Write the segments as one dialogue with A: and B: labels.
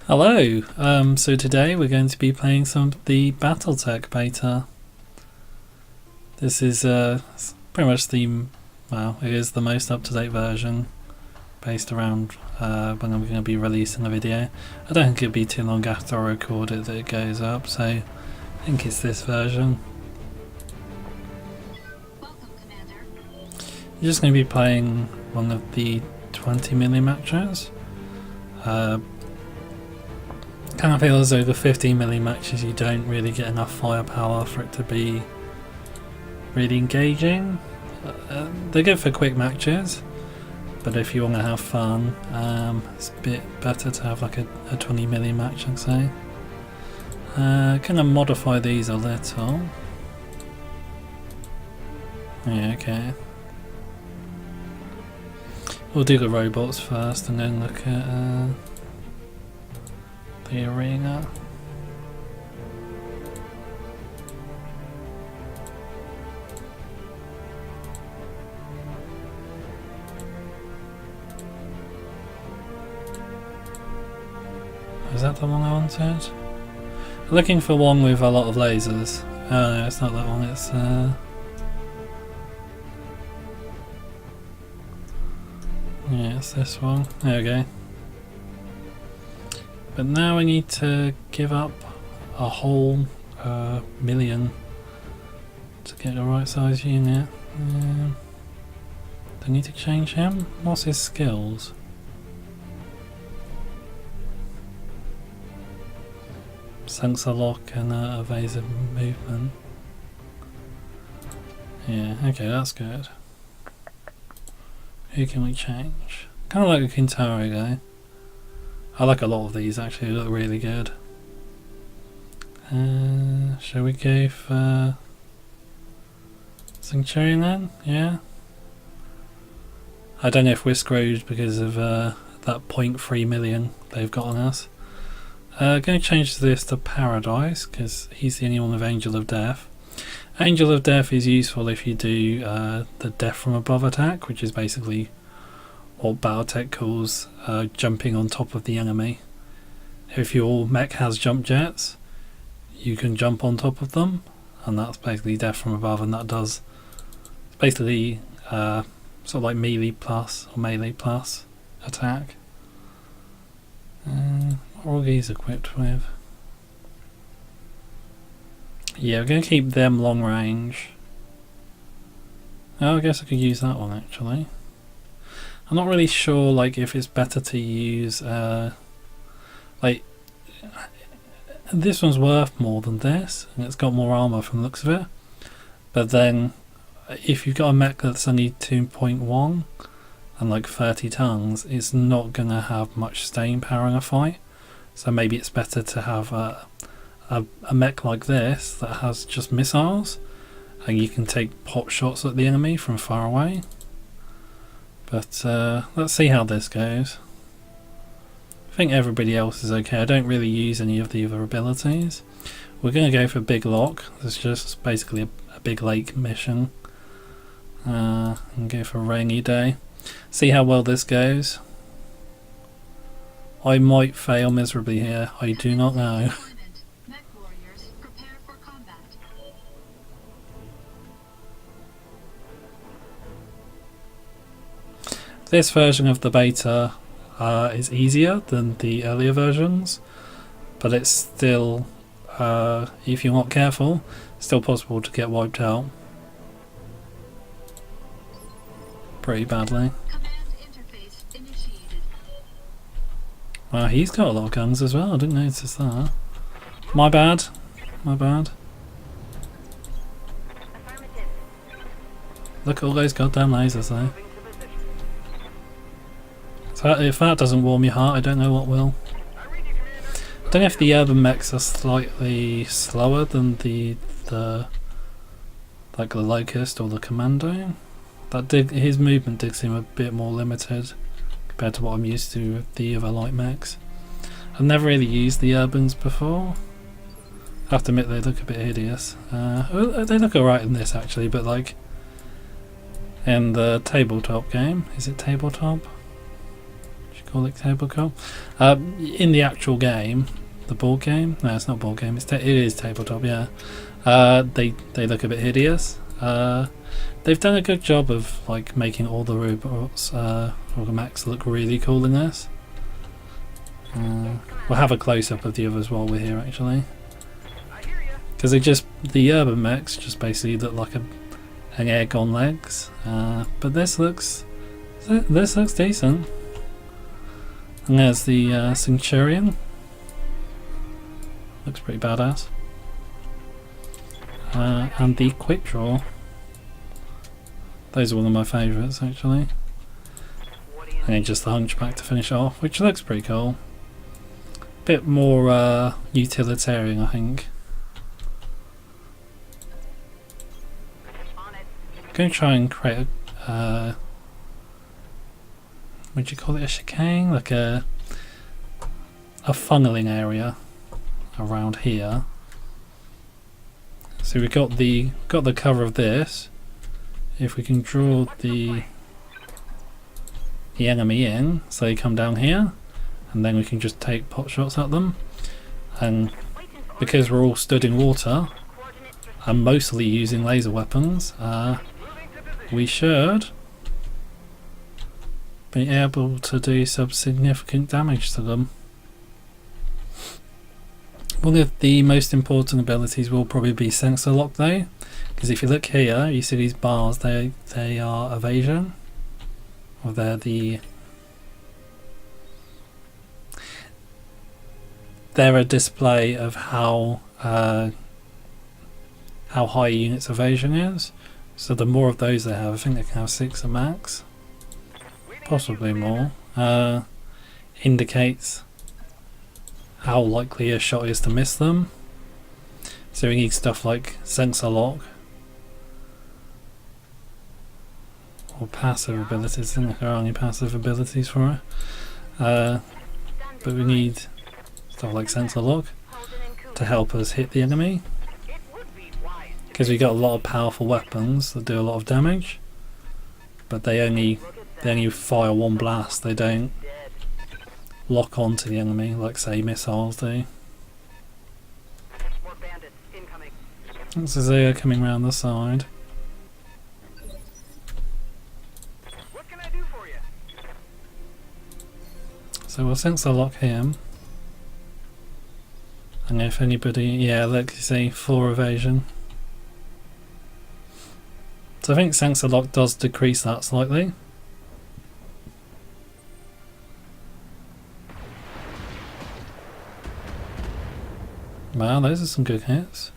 A: Hello, so today we're going to be playing some of the Battletech Beta. This is pretty much it is the most up-to-date version based around when I'm going to be releasing a video. I don't think it'll be too long after I record it that it goes up, so I think it's this version.
B: Welcome, Commander.
A: You're just going to be playing one of the 20mm matches. Kind of feel as though the 15mm matches you don't really get enough firepower for it to be really engaging. They're good for quick matches, but if you want to have fun, it's a bit better to have like a 20mm match, I'd say. Kind of modify these a little. Yeah, okay. We'll do the robots first and then look at the arena. Is that the one I wanted? Looking for one with a lot of lasers. Oh no, it's not that one, it's yeah, it's this one. There we go. But now I need to give up a whole million to get the right size unit. Do I need to change him? What's his skills? Sensor lock and evasive movement. Yeah, okay, that's good. Who can we change? Kind of like a Kintaro guy. I like a lot of these actually, they look really good. Shall we go for Centurion then? Yeah. I don't know if we're screwed because of that 0.3 million they've got on us. Going to change this to Paradise because he's the only one with Angel of Death. Angel of Death is useful if you do the Death from Above attack, which is basically what Battletech calls jumping on top of the enemy. If your mech has jump jets, you can jump on top of them, and that's basically Death from Above, and that does basically sort of like melee plus or melee plus attack. What are all these equipped with? Yeah, we're going to keep them long range. Oh, I guess I could use that one actually. I'm not really sure like if it's better to use like this one's worth more than this and it's got more armor from the looks of it, but then if you've got a mech that's only 2.1 and like 30 tons, it's not gonna have much staying power in a fight, so maybe it's better to have a mech like this that has just missiles and you can take pot shots at the enemy from far away. But let's see how this goes. I think everybody else is okay. I don't really use any of the other abilities. We're going to go for Big Lock. It's just basically a big lake mission. And go for Rainy Day. See how well this goes. I might fail miserably here. I do not know.
B: Mech warriors, prepare for combat.
A: This version of the beta is easier than the earlier versions, but it's still, if you're not careful, still possible to get wiped out pretty badly.
B: Command interface initiated.
A: Wow, he's got a lot of guns as well, I didn't notice that. My bad, my bad. Look at all those goddamn lasers though. If that doesn't warm your heart, I don't know what will. I don't know if the urban mechs are slightly slower than the like the Locust or the Commando. His movement did seem a bit more limited compared to what I'm used to with the other light mechs. I've never really used the urbans before. I have to admit they look a bit hideous. They look alright in this actually, but like in the tabletop game, is it tabletop? call it tabletop. In the actual game, the board game. No, it's not board game. It is tabletop. Yeah. They look a bit hideous. They've done a good job of like making all the robots or the mechs look really cool in this. We'll have a close up of the others while we're here actually, because the urban mechs just basically look like an egg on legs. But this looks decent. And there's the Centurion. Looks pretty badass. And the Quick Draw. Those are one of my favourites actually. And then just the Hunchback to finish it off, which looks pretty cool. Bit more utilitarian, I think. I'm going to try and create a would you call it a chicane? Like a funneling area around here. So we've got the cover of this. If we can draw the enemy in, so they come down here, and then we can just take pot shots at them. And because we're all stood in water, and mostly using laser weapons, we should be able to do some significant damage to them. One of the most important abilities will probably be sensor lock though, because if you look here, you see these bars, they are evasion, or they're a display of how high a unit's evasion is. So the more of those they have, I think they can have 6 at max, possibly more, indicates how likely a shot is to miss them. So we need stuff like sensor lock or passive abilities. I think there are only passive abilities for it, but we need stuff like sensor lock to help us hit the enemy, because we got a lot of powerful weapons that do a lot of damage, but they only fire one blast. They don't lock onto the enemy like say missiles do. This is Zaya coming around the side.
C: What can I do for you?
A: So we'll sensor lock him. And if anybody, yeah, look, you see 4 evasion. So I think sensor lock does decrease that slightly. Wow, those are some good hits.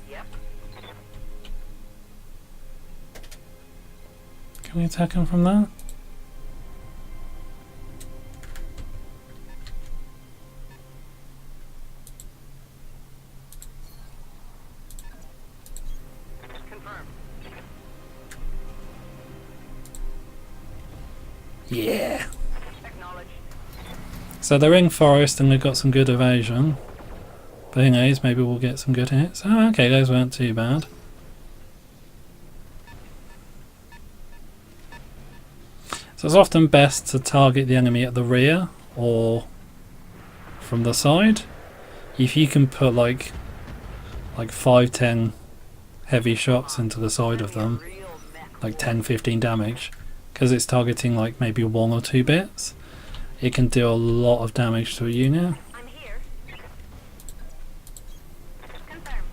C: Yep.
A: Can we attack him from there?
C: Confirmed.
A: Yeah!
C: Acknowledged.
A: So they're in forest and they've got some good evasion. But who knows, maybe we'll get some good hits. Oh, okay, those weren't too bad. So it's often best to target the enemy at the rear or from the side. If you can put like 5-10 heavy shots into the side of them, like 10-15 damage, because it's targeting like maybe 1 or 2 bits, it can do a lot of damage to a unit.
C: I'm here. Confirmed.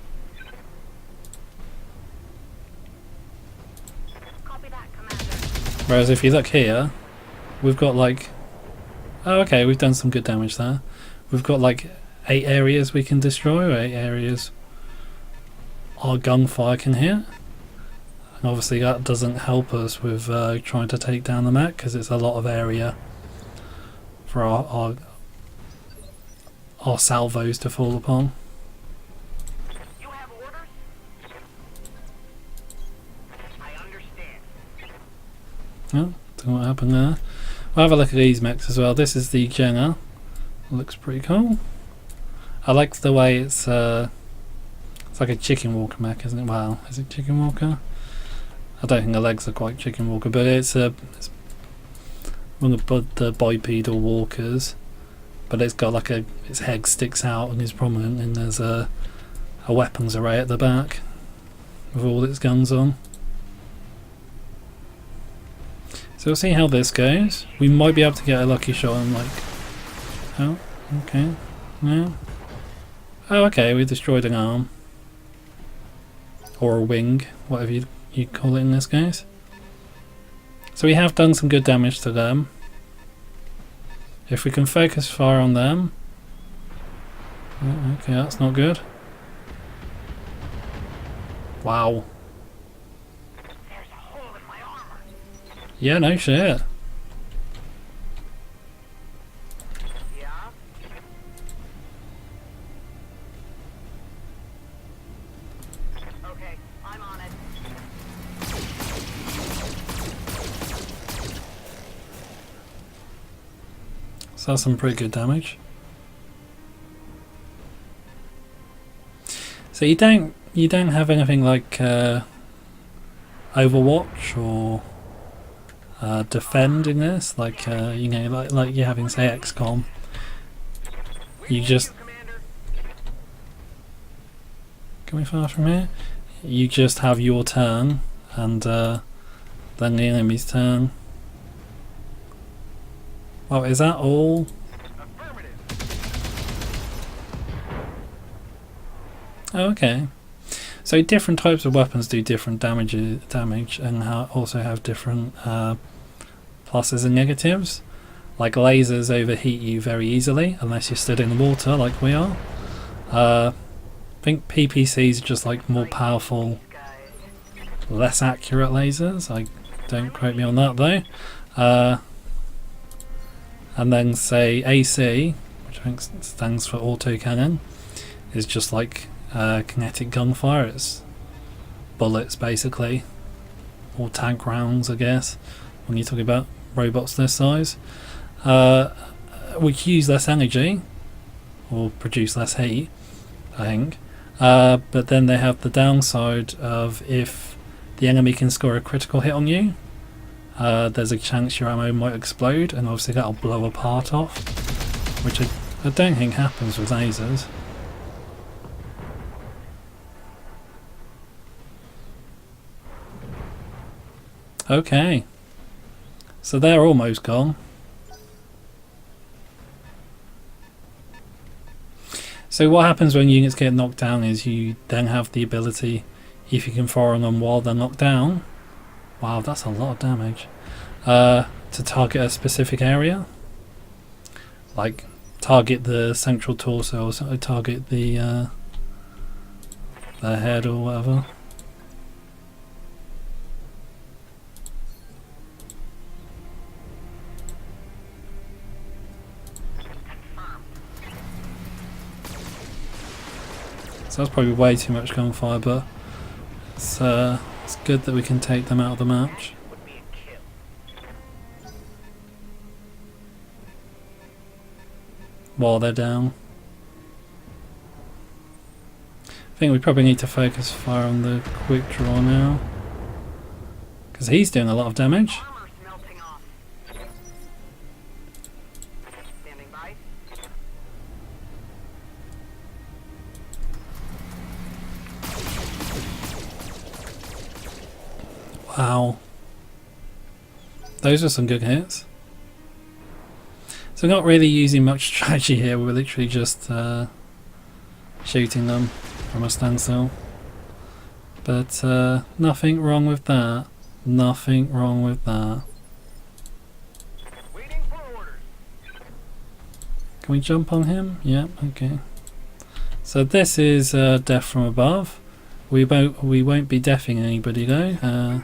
C: Copy that, Commander.
A: Whereas if you look here, we've got like, oh okay, we've done some good damage there. We've got like 8 areas we can destroy, or 8 areas our gunfire can hit. And obviously that doesn't help us with trying to take down the mech, because it's a lot of area for our salvos to fall upon.
C: You have orders? I understand.
A: Oh, don't know what happened there. We'll have a look at these mechs as well. This is the Jenner. Looks pretty cool. I like the way it's like a chicken walker mech, isn't it? Wow, is it chicken walker? I don't think the legs are quite chicken walker, but it's one of the bipedal walkers, but it's got like its head sticks out and is prominent, and there's a weapons array at the back with all its guns on. So we'll see how this goes. We might be able to get a lucky shot on like... Oh, okay. Yeah. Oh, okay, we destroyed an arm. Or a wing, whatever you call it in this case. So we have done some good damage to them. If we can focus fire on them... Oh, okay, that's not good. Wow.
C: There's a hole in my armor.
A: Yeah, no shit.
C: Yeah? Okay, I'm on it.
A: So that's some pretty good damage. So you don't have anything like Overwatch or Defend in this, like you know, like you're having say XCOM. You just can we far from here? You just have your turn and then the enemy's turn. Oh, is that all? Oh, okay. So different types of weapons do different damage and also have different pluses and negatives. Like lasers overheat you very easily unless you're stood in the water like we are. I think PPCs are just like more powerful, less accurate lasers. Don't quote me on that though. And then say AC, which I think stands for autocannon, is just like kinetic gunfire. It's bullets basically, or tank rounds I guess, when you're talking about robots this size. We use less energy, or produce less heat, I think. But then they have the downside of if the enemy can score a critical hit on you, there's a chance your ammo might explode, and obviously that'll blow a part off, which I don't think happens with lasers. Okay, so they're almost gone. So what happens when units get knocked down is you then have the ability, if you can fire on them while they're knocked down, wow, that's a lot of damage, to target a specific area. Like target the central torso, or target the head or whatever. So that's probably way too much gunfire, but it's good that we can take them out of the match. While they're down. I think we probably need to focus fire on the quick draw now, because he's doing a lot of damage. Wow. Those are some good hits. So not really using much strategy here, we're literally just shooting them from a standstill. But nothing wrong with that. Nothing wrong with that.
C: Waiting for orders.
A: Can we jump on him? Yep, okay. So this is death from above. We won't be deafing anybody though.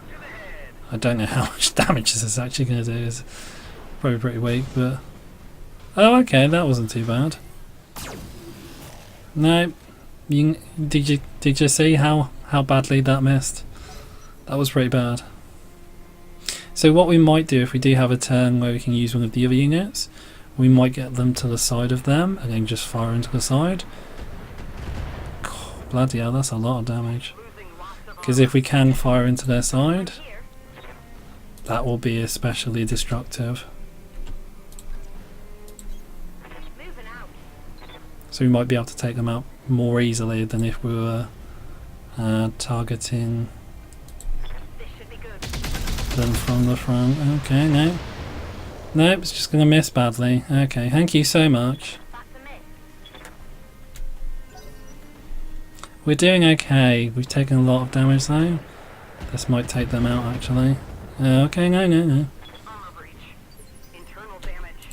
A: I don't know how much damage this is actually going to do. It's probably pretty weak, but... Oh, okay, that wasn't too bad. No, did you see how badly that missed? That was pretty bad. So what we might do, if we do have a turn where we can use one of the other units, we might get them to the side of them and then just fire into the side. God, bloody hell, that's a lot of damage. Because if we can fire into their side, that will be especially destructive. So we might be able to take them out more easily than if we were targeting
C: This should be good.
A: them from the front. Okay, no. Nope, it's just going to miss badly. Okay, thank you so much.
C: That's a miss.
A: We're doing okay. We've taken a lot of damage though. This might take them out actually. Okay, no.
C: Armor breach. Internal damage.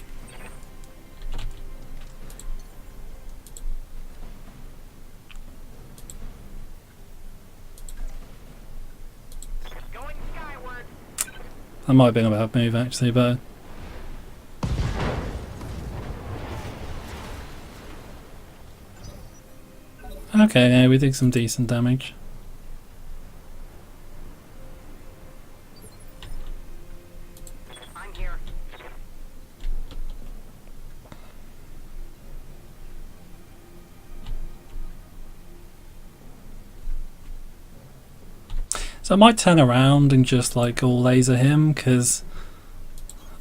C: Going skyward.
A: That might have been a bad move actually, but okay, yeah, we did some decent damage.
C: I'm here.
A: So I might turn around and just like all laser him because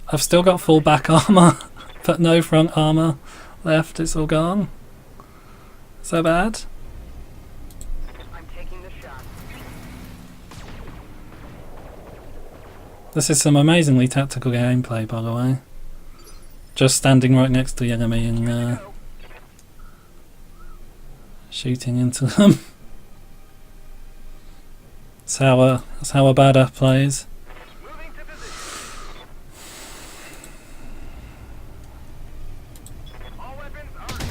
A: I've still got full back armor, but no front armor left. It's all gone. Is that bad?
C: I'm taking the shot.
A: This is some amazingly tactical gameplay, by the way. Just standing right next to the enemy and
C: Go.
A: shooting into them. That's how a badass plays.
C: Moving to position. All weapons are go.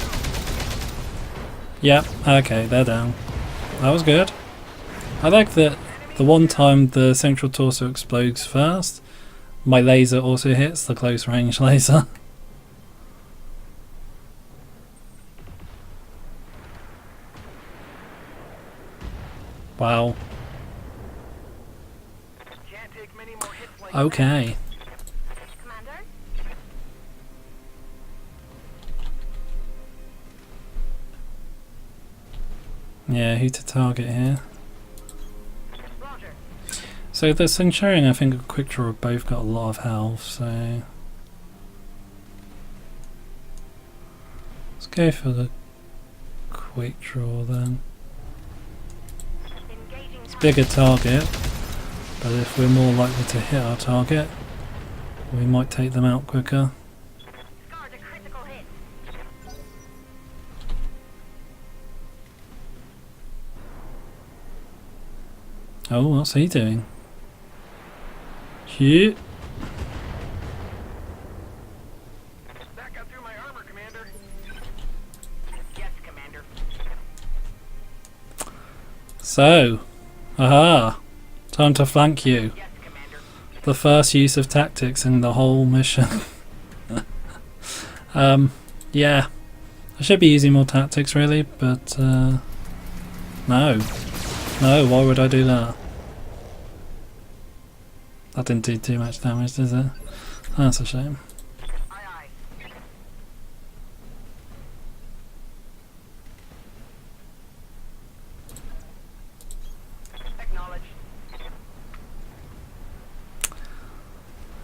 A: Yep, okay, they're down. That was good. I like that the one time the central torso explodes first, my laser also hits the close range laser. Wow.
C: Can't take many more hits like
A: Okay.
C: Commander?
A: Yeah, who to target here?
C: Roger.
A: So the Centurion, I think, and Quick Draw have both got a lot of health, so let's go for the Quick Draw then.
C: Engaging
A: It's a bigger target, but if we're more likely to hit our target, we might take them out quicker.
C: Scarred a critical hit.
A: Oh, what's he doing? Shoot!
C: That got through my armor, Commander. Yes, Commander.
A: So, aha! Time to flank you.
C: Yes, Commander.
A: The first use of tactics in the whole mission. Yeah. I should be using more tactics really, but no. No, why would I do that? That didn't do too much damage, does it? That's a shame.
C: Aye, aye. Acknowledged.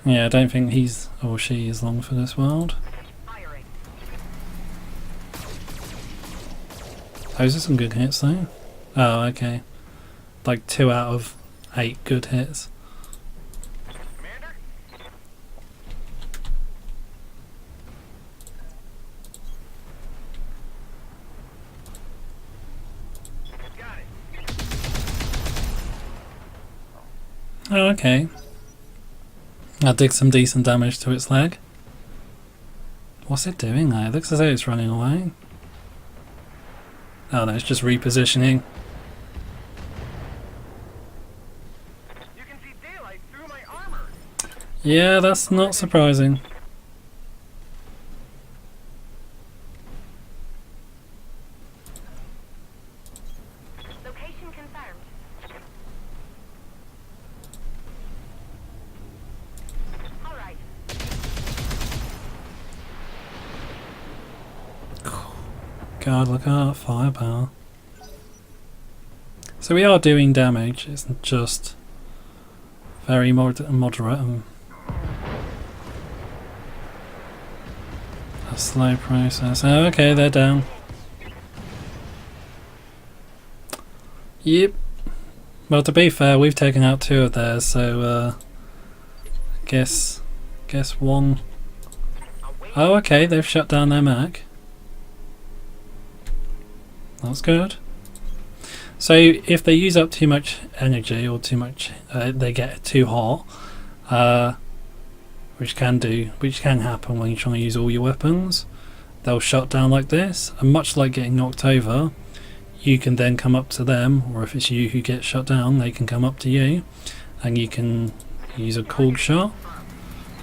A: Yeah, I don't think he's or she is long for this world.
C: Firing.
A: Those are some good hits though. Oh, okay. Like 2 out of 8 good hits.
C: Commander? Got it.
A: Oh, okay. That did some decent damage to its leg. What's it doing there? It looks as though it's running away. Oh no, it's just repositioning.
C: You can see daylight through my armor.
A: Yeah, that's not surprising.
C: Location confirmed. All right.
A: God, look at that firepower. So we are doing damage, it's just very moderate and a slow process. Oh, okay, they're down. Yep. Well, to be fair, we've taken out 2 of theirs, so guess one. Oh, okay, they've shut down their mech. That's good. So if they use up too much energy or too much, they get too hot, which can happen when you're trying to use all your weapons. They'll shut down like this, and much like getting knocked over, you can then come up to them, or if it's you who gets shut down, they can come up to you, and you can use a cold shot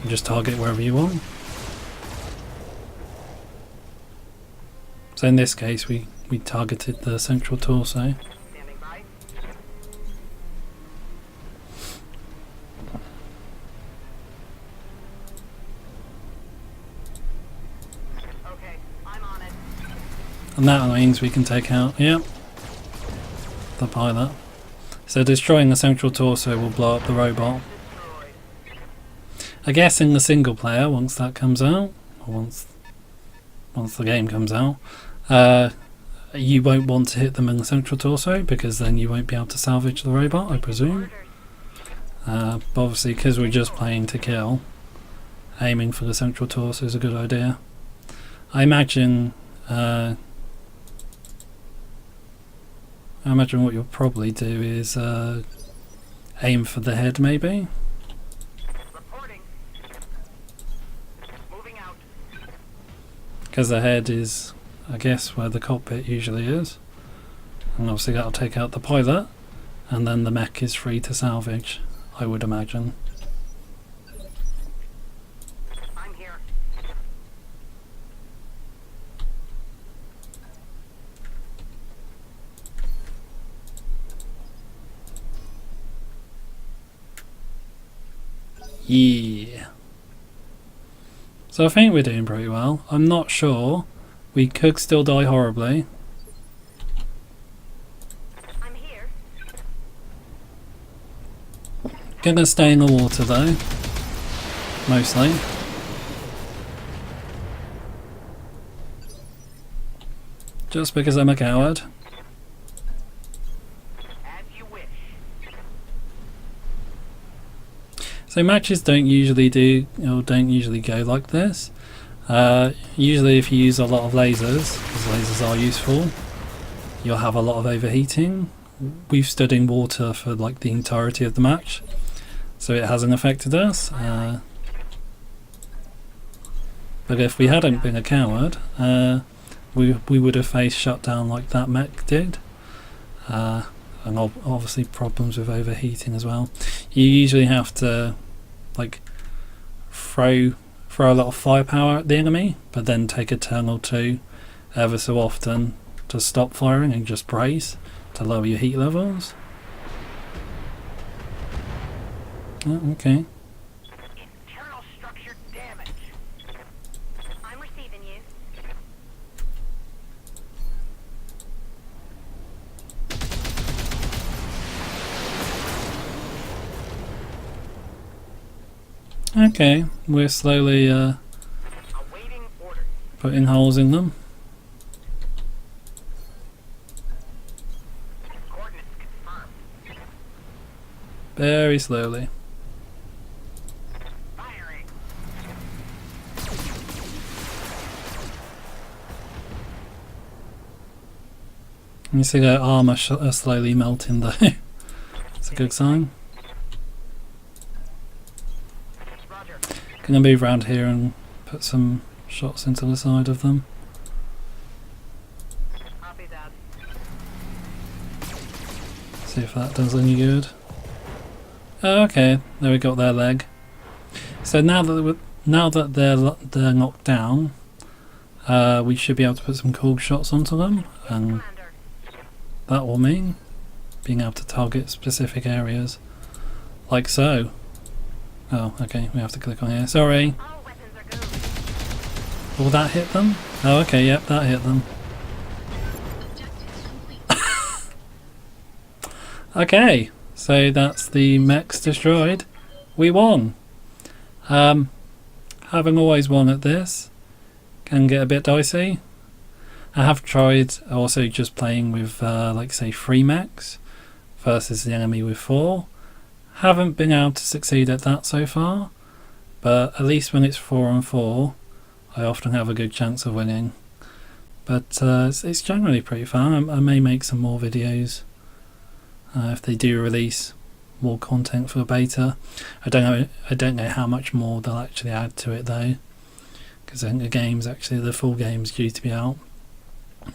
A: and just target wherever you want. So in this case, we targeted the central torso.
C: Standing by. Okay, I'm on it.
A: And that means we can take out, yep, the pilot. So destroying the central torso will blow up the robot.
C: Destroyed.
A: I guess in the single player, once that comes out, or once the game comes out, you won't want to hit them in the central torso, because then you won't be able to salvage the robot, I presume. But obviously, because we're just playing to kill, aiming for the central torso is a good idea. I imagine what you'll probably do is aim for the head, maybe.
C: Reporting. Moving out.
A: Because the head is, I guess, where the cockpit usually is. And obviously that'll take out the pilot, and then the mech is free to salvage, I would imagine.
C: I'm here.
A: Yeah. So I think we're doing pretty well. I'm not sure. We could still die horribly.
C: I'm here.
A: Gonna stay in the water though. Mostly. Just because I'm a coward.
C: As you wish.
A: So matches don't usually go like this. Usually if you use a lot of lasers, because lasers are useful, you'll have a lot of overheating. We've stood in water for like the entirety of the match, so it hasn't affected us. But if we hadn't been a coward, we would have faced shutdown like that mech did. And obviously problems with overheating as well. You usually have to like throw a lot of firepower at the enemy, but then take a turn or two ever so often to stop firing and just brace to lower your heat levels. Oh, okay.
C: Internal structure damage. I'm receiving you.
A: Okay, we're slowly
C: Awaiting orders.
A: putting holes in them.
C: Coordinates confirmed.
A: Very slowly.
C: Firing.
A: You see their armour slowly melting though. It's a good sign.
C: Roger.
A: Gonna move around here and put some shots into the side of them.
C: Copy that.
A: See if that does any good. Oh, okay, there we got their leg. So now that they're knocked down, we should be able to put some cool shots onto them, and
C: Commander.
A: that will mean being able to target specific areas, like so. Oh, okay, we have to click on here. Sorry.
C: All weapons are go.
A: Will that hit them? Oh, okay, yep, that hit them.
B: Objectives complete.
A: Okay, so that's the mechs destroyed. We won. Having always won at this can get a bit dicey. I have tried also just playing with like say 3 mechs, versus the enemy with 4. Haven't been able to succeed at that so far, but at least when it's 4 on 4 I often have a good chance of winning. But it's generally pretty fun. I may make some more videos if they do release more content for beta. I don't know how much more they'll actually add to it though, because I think the full game's due to be out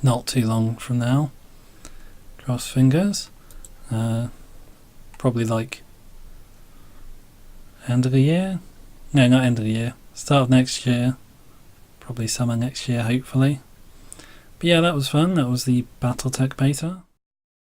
A: not too long from now. Cross fingers. Probably like end of the year? No, not end of the year. Start of next year. Probably summer next year, hopefully. But yeah, that was fun. That was the Battletech Beta.